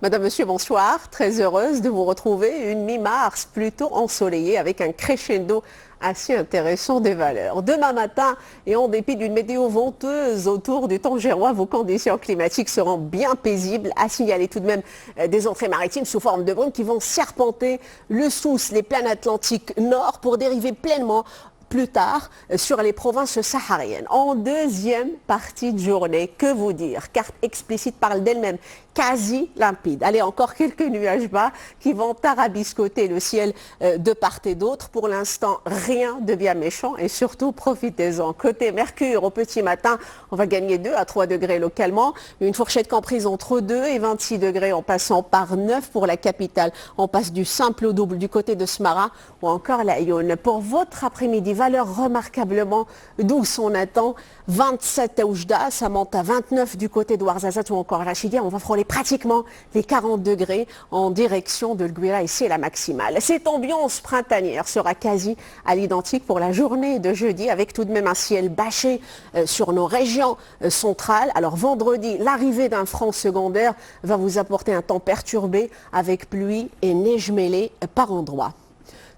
Madame, Monsieur, bonsoir. Très heureuse de vous retrouver. Une mi-mars plutôt ensoleillée avec un crescendo assez intéressant des valeurs. Demain matin, et en dépit d'une météo venteuse autour du Tangérois, vos conditions climatiques seront bien paisibles. À signaler tout de même des entrées maritimes sous forme de brume qui vont serpenter le Souss, les plaines atlantiques nord pour dériver pleinement plus tard sur les provinces sahariennes. En deuxième partie de journée, que vous dire? Carte explicite parle d'elle-même, quasi limpide. Allez, encore quelques nuages bas qui vont tarabiscoter le ciel de part et d'autre. Pour l'instant, rien de bien méchant et surtout, profitez-en. Côté Mercure, au petit matin, on va gagner 2 à 3 degrés localement. Une fourchette comprise entre 2 et 26 degrés en passant par 9 pour la capitale. On passe du simple au double du côté de Smara ou encore la Yonne. Pour votre après-midi, valeur remarquablement douce. On attend 27 à Oujda, ça monte à 29 du côté de Ouarzazate ou encore Rachidia. On va frôler pratiquement les 40 degrés en direction de l'Gouira et c'est la maximale. Cette ambiance printanière sera quasi à l'identique pour la journée de jeudi avec tout de même un ciel bâché sur nos régions centrales. Alors vendredi, l'arrivée d'un front secondaire va vous apporter un temps perturbé avec pluie et neige mêlée par endroits.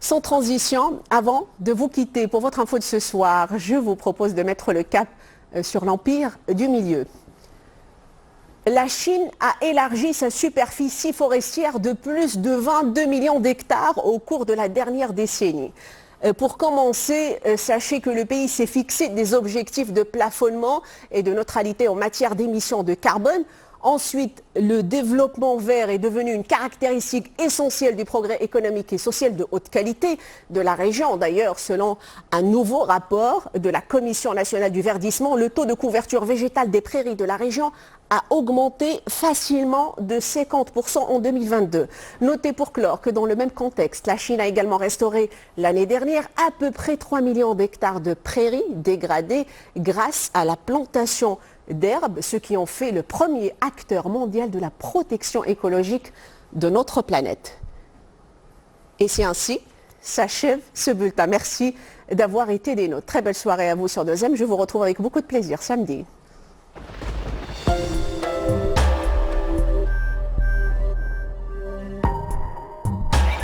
Sans transition, avant de vous quitter, pour votre info de ce soir, je vous propose de mettre le cap sur l'empire du milieu. La Chine a élargi sa superficie forestière de plus de 22 millions d'hectares au cours de la dernière décennie. Pour commencer, sachez que le pays s'est fixé des objectifs de plafonnement et de neutralité en matière d'émissions de carbone. Ensuite, le développement vert est devenu une caractéristique essentielle du progrès économique et social de haute qualité de la région. D'ailleurs, selon un nouveau rapport de la Commission nationale du verdissement, le taux de couverture végétale des prairies de la région a augmenté facilement de 50% en 2022. Notez pour clore que dans le même contexte, la Chine a également restauré l'année dernière à peu près 3 millions d'hectares de prairies dégradées grâce à la plantation d'herbes, ce qui en fait le premier acteur mondial de la protection écologique de notre planète. Et c'est ainsi s'achève ce bulletin. Merci d'avoir été des nôtres. Très belle soirée à vous sur 2M. Je vous retrouve avec beaucoup de plaisir samedi.